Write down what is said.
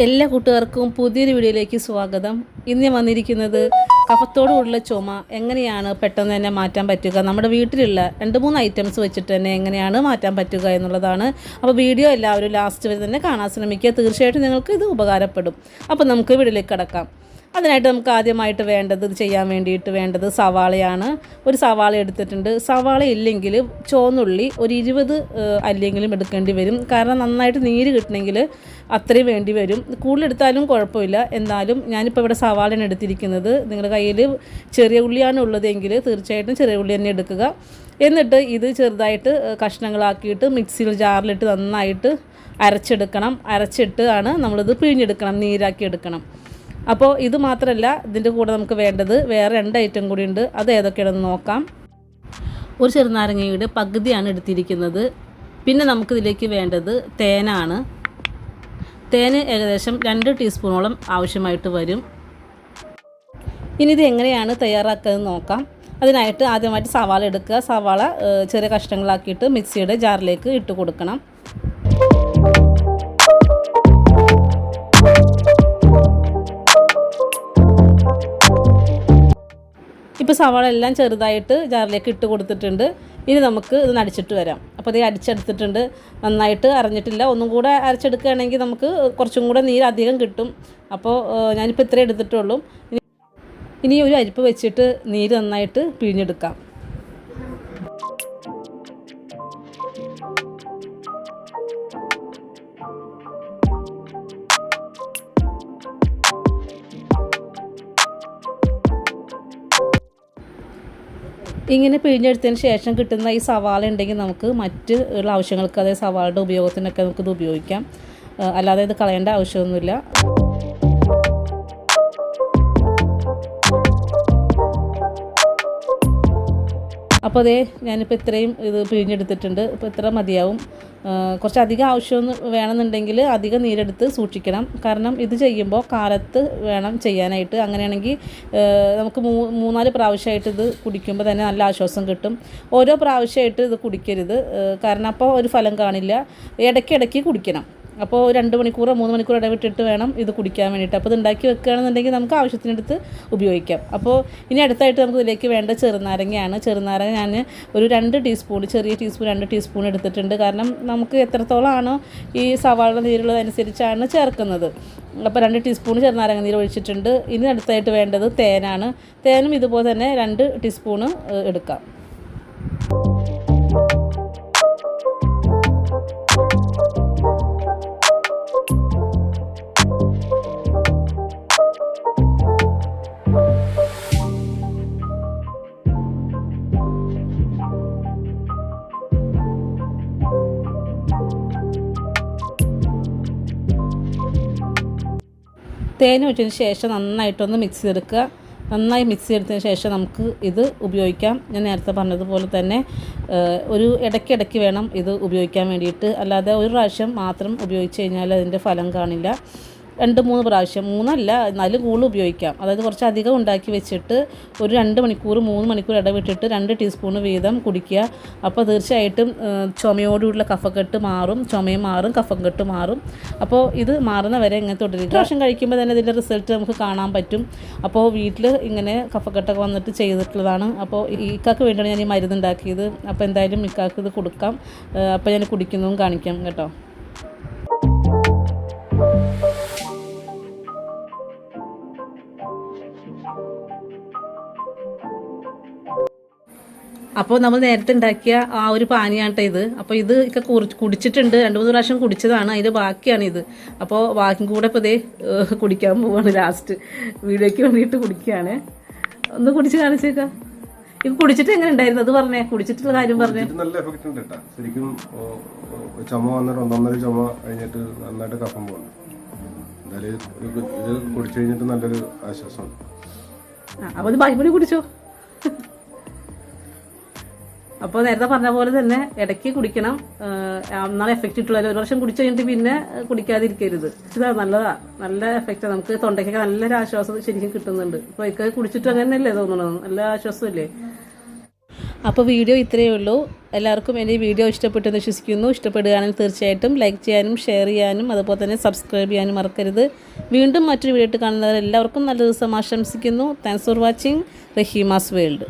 എല്ലാ കൂട്ടുകാർക്കും പുതിയൊരു വീഡിയോയിലേക്ക് സ്വാഗതം. ഇന്ന് ഞാൻ വന്നിരിക്കുന്നത് കഫത്തോടുള്ള ചുമ എങ്ങനെയാണ് പെട്ടെന്ന് തന്നെ മാറ്റാൻ പറ്റുക, നമ്മുടെ വീട്ടിലുള്ള 2-3 ഐറ്റംസ് വെച്ചിട്ട് തന്നെ എങ്ങനെയാണ് മാറ്റാൻ പറ്റുക എന്നുള്ളതാണ്. അപ്പോൾ വീഡിയോ എല്ലാവരും ലാസ്റ്റ് വരെ തന്നെ കാണാൻ ശ്രമിക്കുക. തീർച്ചയായിട്ടും നിങ്ങൾക്ക് ഇത് ഉപകാരപ്പെടും. അപ്പോൾ നമുക്ക് വീഡിയോയിലേക്ക് കടക്കാം. അതിനായിട്ട് നമുക്ക് ആദ്യമായിട്ട് വേണ്ടത്, ഇത് ചെയ്യാൻ വേണ്ടിയിട്ട് വേണ്ടത് സവാളയാണ്. ഒരു സവാള എടുത്തിട്ടുണ്ട്. സവാള ഇല്ലെങ്കിൽ ചുവന്നുള്ളി ഒരു 20 അല്ലെങ്കിലും എടുക്കേണ്ടി വരും. കാരണം നന്നായിട്ട് നീര് കിട്ടണമെങ്കിൽ അത്രയും വേണ്ടി വരും. കൂടുതലെടുത്താലും കുഴപ്പമില്ല. എന്നാലും ഞാനിപ്പോൾ ഇവിടെ സവാളയാണ് എടുത്തിരിക്കുന്നത്. നിങ്ങളുടെ കയ്യിൽ ചെറിയ ഉള്ളിയാണ് ഉള്ളതെങ്കിൽ തീർച്ചയായിട്ടും ചെറിയ ഉള്ളി തന്നെ എടുക്കുക. എന്നിട്ട് ഇത് ചെറുതായിട്ട് കഷ്ണങ്ങളാക്കിയിട്ട് മിക്സിയിൽ ജാറിലിട്ട് നന്നായിട്ട് അരച്ചെടുക്കണം. അരച്ചിട്ടാണ് നമ്മളിത് പിഴിഞ്ഞെടുക്കണം, നീരാക്കി എടുക്കണം. അപ്പോൾ ഇത് മാത്രമല്ല, ഇതിൻ്റെ കൂടെ നമുക്ക് വേണ്ടത് വേറെ 2 ഐറ്റം കൂടി ഉണ്ട്. അത് ഏതൊക്കെയാണെന്ന് നോക്കാം. ഒരു ചെറുനാരങ്ങയുടെ പകുതിയാണ് എടുത്തിരിക്കുന്നത്. പിന്നെ നമുക്കിതിലേക്ക് വേണ്ടത് തേനാണ്. തേന് ഏകദേശം 2 ടീസ്പൂണോളം ആവശ്യമായിട്ട് വരും. ഇനി ഇത് എങ്ങനെയാണ് തയ്യാറാക്കുന്നത് നോക്കാം. അതിനായിട്ട് ആദ്യമായിട്ട് സവാള എടുക്കുക. സവാള ചെറിയ കഷ്ണങ്ങളാക്കിയിട്ട് മിക്സിയുടെ ജാറിലേക്ക് ഇട്ട് കൊടുക്കണം. ഇപ്പോൾ സവാള എല്ലാം ചെറുതായിട്ട് ജാറിലേക്ക് ഇട്ട് കൊടുത്തിട്ടുണ്ട്. ഇനി നമുക്ക് ഇത് അടിച്ചിട്ട് വരാം. അപ്പോൾ ഇത് അടിച്ചെടുത്തിട്ടുണ്ട്. നന്നായിട്ട് അരഞ്ഞിട്ടില്ല. ഒന്നും കൂടെ അരച്ചെടുക്കുകയാണെങ്കിൽ നമുക്ക് കുറച്ചും കൂടെ നീര് അധികം കിട്ടും. അപ്പോൾ ഞാനിപ്പോൾ ഇത്രയും എടുത്തിട്ടുള്ളൂ. ഇനി ഒരു അരിപ്പ് വെച്ചിട്ട് നീര് നന്നായിട്ട് പിഴിഞ്ഞെടുക്കാം. ഇങ്ങനെ പിഴിഞ്ഞെടുത്തതിന് ശേഷം കിട്ടുന്ന ഈ സവാള ഉണ്ടെങ്കിൽ നമുക്ക് മറ്റ് ഉള്ള ആവശ്യങ്ങൾക്ക്, അതായത് സവാളയുടെ ഉപയോഗത്തിനൊക്കെ നമുക്കിത് ഉപയോഗിക്കാം. അല്ലാതെ ഇത് കളയേണ്ട ആവശ്യമൊന്നുമില്ല. അപ്പോൾ അതേ ഞാനിപ്പോൾ ഇത്രയും ഇത് പിഴിഞ്ഞെടുത്തിട്ടുണ്ട്. ഇപ്പോൾ ഇത്ര മതിയാവും. കുറച്ചധികം ആവശ്യമൊന്നും വേണമെന്നുണ്ടെങ്കിൽ അധികം നീരെടുത്ത് സൂക്ഷിക്കണം. കാരണം ഇത് ചെയ്യുമ്പോൾ കാലത്ത് വേണം ചെയ്യാനായിട്ട്. അങ്ങനെയാണെങ്കിൽ നമുക്ക് 3-4 പ്രാവശ്യമായിട്ട് ഇത് കുടിക്കുമ്പോൾ തന്നെ നല്ല ആശ്വാസം കിട്ടും. ഓരോ പ്രാവശ്യമായിട്ട് ഇത് കുടിക്കരുത്. കാരണം അപ്പോൾ ഒരു ഫലം കാണില്ല. ഇടയ്ക്കിടയ്ക്ക് കുടിക്കണം. അപ്പോൾ 2 മണിക്കൂറോ 3 മണിക്കൂർ ഇടവിട്ടിട്ട് വേണം ഇത് കുടിക്കാൻ വേണ്ടിയിട്ട്. അപ്പോൾ ഇത് ഉണ്ടാക്കി വെക്കുകയാണെന്നുണ്ടെങ്കിൽ നമുക്ക് ആവശ്യത്തിനടുത്ത് ഉപയോഗിക്കാം. അപ്പോൾ ഇനി അടുത്തായിട്ട് നമുക്ക് ഇതിലേക്ക് വേണ്ട ചെറുനാരങ്ങയാണ്. ചെറുനാരങ്ങ ഞാൻ ഒരു 2 ടീസ്പൂൺ, ചെറിയ ടീസ്പൂൺ 2 ടീസ്പൂൺ എടുത്തിട്ടുണ്ട്. കാരണം നമുക്ക് എത്രത്തോളമാണോ ഈ സവാള നീരുള്ളതനുസരിച്ചാണ് ചേർക്കുന്നത്. അപ്പോൾ 2 ടീസ്പൂൺ ചെറുനാരങ്ങ നീര് ഒഴിച്ചിട്ടുണ്ട്. ഇനി അടുത്തായിട്ട് വേണ്ടത് തേനാണ്. തേനും ഇതുപോലെ തന്നെ 2 ടീസ്പൂണ് എടുക്കാം. തേൻ ഒഴിച്ചതിന് ശേഷം നന്നായിട്ടൊന്ന് മിക്സ് ചെയ്തെടുക്കുക. നന്നായി മിക്സ് ചെയ്തതിന് ശേഷം നമുക്ക് ഇത് ഉപയോഗിക്കാം. ഞാൻ നേരത്തെ പറഞ്ഞതുപോലെ തന്നെ ഒരു ഇടയ്ക്കിടയ്ക്ക് വേണം ഇത് ഉപയോഗിക്കാൻ വേണ്ടിയിട്ട്. അല്ലാതെ ഒരു പ്രാവശ്യം മാത്രം ഉപയോഗിച്ച് കഴിഞ്ഞാൽ അതിൻ്റെ ഫലം കാണില്ല. 2-3 പ്രാവശ്യം, 3 അല്ല 4 കൂടുതൽ ഉപയോഗിക്കാം. അതായത് കുറച്ചധികം ഉണ്ടാക്കി വെച്ചിട്ട് ഒരു 2 മണിക്കൂർ 3 മണിക്കൂർ ഇടവിട്ടിട്ട് 2 ടീസ്പൂൺ വീതം കുടിക്കുക. അപ്പോൾ തീർച്ചയായിട്ടും ചുമയോടുള്ള കഫക്കെട്ട് മാറും, ചുമയും മാറും, കഫക്കെട്ട് മാറും. അപ്പോൾ ഇത് മാറുന്ന വരെ ഇങ്ങനെ തുടരുക. പ്രാവശ്യം കഴിക്കുമ്പോൾ തന്നെ ഇതിൻ്റെ റിസൾട്ട് നമുക്ക് കാണാൻ പറ്റും. അപ്പോൾ വീട്ടിൽ ഇങ്ങനെ കഫക്കെട്ടൊക്കെ വന്നിട്ട് ചെയ്തിട്ടുള്ളതാണ്. അപ്പോൾ ഇക്കാക്ക് വേണ്ടിയാണ് ഞാൻ ഈ മരുന്ന് ഉണ്ടാക്കിയത്. അപ്പോൾ എന്തായാലും ഇക്കാക്ക് ഇത് കൊടുക്കാം. അപ്പോൾ ഞാൻ കുടിക്കുന്നതും കാണിക്കാം കേട്ടോ. അപ്പോൾ നമ്മൾ നേരത്തെ ഉണ്ടാക്കിയ ആ ഒരു പാനിയാണ് ഇത്. അപ്പോൾ ഇത് ഒക്കെ കുടിച്ചിട്ടുണ്ട്. 2-3 പ്രാവശ്യം കുടിച്ചതാണ്. അതിൻ്റെ ബാക്കിയാണിത്. അപ്പോൾ ബാക്കി കൂടെ ഇപ്പോൾ ഇതേ കുടിക്കാൻ പോവാണ്. ലാസ്റ്റ് വീഡിയോയ്ക്ക് വേണ്ടിയിട്ട് കുടിക്കുകയാണ്. ഒന്ന് കുടിച്ച് കാണിച്ചേക്കാം. ഇത് കുടിച്ചിട്ട് എങ്ങനെ ഉണ്ടായിരുന്നു അത് പറഞ്ഞേ, കുടിച്ചിട്ടുള്ള കാര്യം പറഞ്ഞേ. നല്ല എഫക്റ്റ് ഉണ്ട് കേട്ടോ. ശരിക്കും ചുമ വന്നിട്ട് 1.5 ചുമ കഴിഞ്ഞിട്ട് നന്നായിട്ട് കഫം പോകുന്നു. എന്തായാലും ഇത് കുടിച്ചു കഴിഞ്ഞിട്ട് നല്ലൊരു ആശ്വാസമാണ്. അപ്പോൾ ഇത് ബാക്കി കുടിച്ചോ. അപ്പോൾ നേരത്തെ പറഞ്ഞ പോലെ തന്നെ ഇടയ്ക്ക് കുടിക്കണം. എന്നാണ് എഫക്റ്റ് കിട്ടുള്ളൂ. 1 വർഷം കുടിച്ചു കഴിഞ്ഞിട്ട് പിന്നെ കുടിക്കാതിരിക്കരുത്. ഇതാ നല്ലതാ, നല്ല എഫക്റ്റ്. നമുക്ക് തൊണ്ടയ്ക്കൊക്കെ നല്ലൊരു ആശ്വാസം ശരിക്കും കിട്ടുന്നുണ്ട്. അപ്പോൾ ഇതൊക്കെ കുടിച്ചിട്ട് അങ്ങനെ അല്ലേ തോന്നണത്, നല്ല ആശ്വാസമല്ലേ. അപ്പോൾ വീഡിയോ ഇത്രയേ ഉള്ളൂ. എല്ലാവർക്കും എൻ്റെ ഈ വീഡിയോ ഇഷ്ടപ്പെട്ടെന്ന് വിശ്വസിക്കുന്നു. ഇഷ്ടപ്പെടുകയാണെങ്കിൽ തീർച്ചയായിട്ടും ലൈക്ക് ചെയ്യാനും ഷെയർ ചെയ്യാനും അതുപോലെ തന്നെ സബ്സ്ക്രൈബ് ചെയ്യാനും മറക്കരുത്. വീണ്ടും മറ്റൊരു വീഡിയോ കാണുന്നവരെല്ലാവർക്കും നല്ല ദിവസം ആശംസിക്കുന്നു. Thanks for watching Raheema's world.